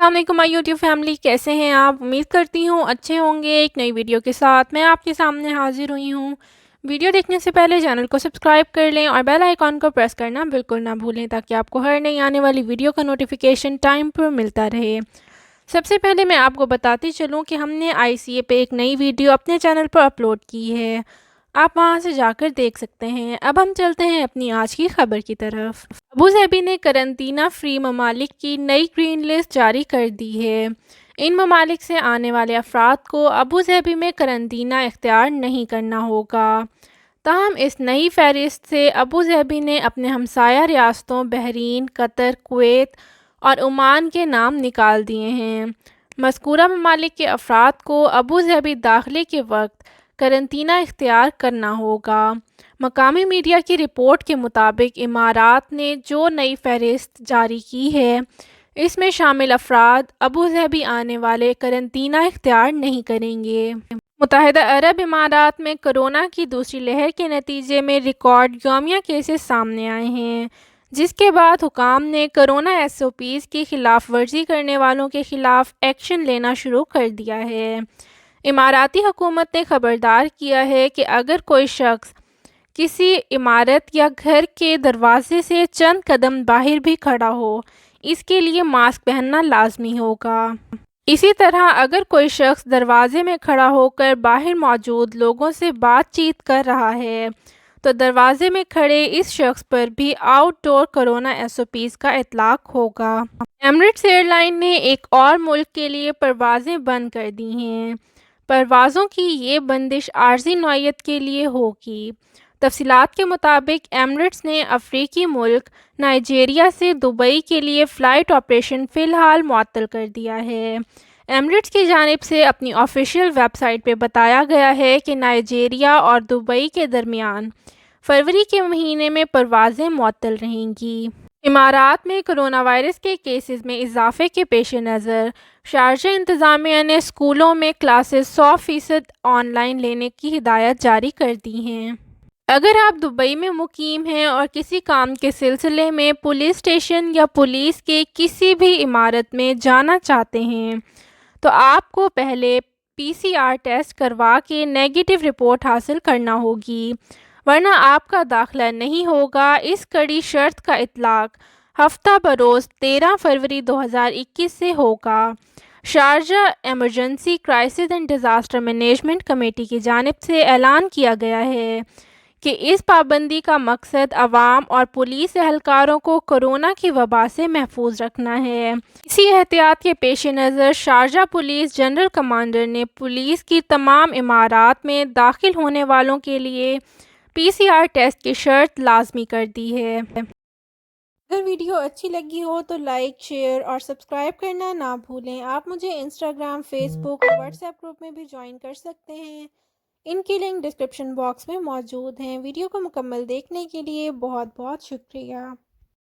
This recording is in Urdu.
السلام علیکم مائی یوٹیوب فیملی، کیسے ہیں آپ؟ امید کرتی ہوں اچھے ہوں گے۔ ایک نئی ویڈیو کے ساتھ میں آپ کے سامنے حاضر ہوئی ہوں۔ ویڈیو دیکھنے سے پہلے چینل کو سبسکرائب کر لیں اور بیل آئیکن کو پریس کرنا بالکل نہ بھولیں تاکہ آپ کو ہر نئی آنے والی ویڈیو کا نوٹیفیکیشن ٹائم پر ملتا رہے۔ سب سے پہلے میں آپ کو بتاتی چلوں کہ ہم نے آئی سی اے پہ ایک نئی ویڈیو اپنے چینل پر اپلوڈ کی ہے، آپ وہاں سے جا کر دیکھ سکتے ہیں۔ اب ہم چلتے ہیں اپنی آج کی خبر کی طرف۔ ابوظہبی نے قرنطینہ فری ممالک کی نئی گرین لسٹ جاری کر دی ہے۔ ان ممالک سے آنے والے افراد کو ابوظہبی میں قرنطینہ اختیار نہیں کرنا ہوگا۔ تاہم اس نئی فہرست سے ابوظہبی نے اپنے ہمسایہ ریاستوں بحرین، قطر، کویت اور عمان کے نام نکال دیے ہیں۔ مذکورہ ممالک کے افراد کو ابوظہبی داخلے کے وقت قرنطینہ اختیار کرنا ہوگا۔ مقامی میڈیا کی رپورٹ کے مطابق امارات نے جو نئی فہرست جاری کی ہے، اس میں شامل افراد ابوظہبی آنے والے قرنطینہ اختیار نہیں کریں گے۔ متحدہ عرب امارات میں کرونا کی دوسری لہر کے نتیجے میں ریکارڈ یومیہ کیسز سامنے آئے ہیں، جس کے بعد حکام نے کرونا ایس او پیز کی خلاف ورزی کرنے والوں کے خلاف ایکشن لینا شروع کر دیا ہے۔ اماراتی حکومت نے خبردار کیا ہے کہ اگر کوئی شخص کسی عمارت یا گھر کے دروازے سے چند قدم باہر بھی کھڑا ہو، اس کے لیے ماسک پہننا لازمی ہوگا۔ اسی طرح اگر کوئی شخص دروازے میں کھڑا ہو کر باہر موجود لوگوں سے بات چیت کر رہا ہے، تو دروازے میں کھڑے اس شخص پر بھی آؤٹ ڈور کرونا ایس او پیز کا اطلاق ہوگا۔ ایمریٹس ایئر لائن نے ایک اور ملک کے لیے پروازیں بند کر دی ہیں۔ پروازوں کی یہ بندش عارضی نوعیت کے لیے ہوگی۔ تفصیلات کے مطابق ایمریٹس نے افریقی ملک نائجیریا سے دبئی کے لیے فلائٹ آپریشن فی الحال معطل کر دیا ہے۔ ایمریٹس کی جانب سے اپنی آفیشیل ویب سائٹ پہ بتایا گیا ہے کہ نائجیریا اور دبئی کے درمیان فروری کے مہینے میں پروازیں معطل رہیں گی۔ امارات میں کرونا وائرس کے کیسز میں اضافے کے پیش نظر شارجہ انتظامیہ نے اسکولوں میں کلاسز 100% آن لائن لینے کی ہدایت جاری کر دی ہیں۔ اگر آپ دبئی میں مقیم ہیں اور کسی کام کے سلسلے میں پولیس اسٹیشن یا پولیس کے کسی بھی عمارت میں جانا چاہتے ہیں، تو آپ کو پہلے پی سی آر ٹیسٹ کروا کے نیگیٹو رپورٹ حاصل کرنا ہوگی، ورنہ آپ کا داخلہ نہیں ہوگا۔ اس کڑی شرط کا اطلاق ہفتہ بروز 13 فروری 2021 سے ہوگا۔ Sharjah emergency crisis and disaster management committee کی جانب سے اعلان کیا گیا ہے کہ اس پابندی کا مقصد عوام اور پولیس اہلکاروں کو کورونا کی وبا سے محفوظ رکھنا ہے۔ اسی احتیاط کے پیش نظر شارجہ پولیس جنرل کمانڈر نے پولیس کی تمام عمارات میں داخل ہونے والوں کے لیے پی سی آر ٹیسٹ کی شرط لازمی کر دی ہے۔ اگر ویڈیو اچھی لگی ہو تو لائک، شیئر اور سبسکرائب کرنا نہ بھولیں۔ آپ مجھے انسٹاگرام، فیس بک اور واٹس ایپ گروپ میں بھی جوائن کر سکتے ہیں، ان کی لنک ڈسکرپشن باکس میں موجود ہیں۔ ویڈیو کو مکمل دیکھنے کے لیے بہت بہت شکریہ۔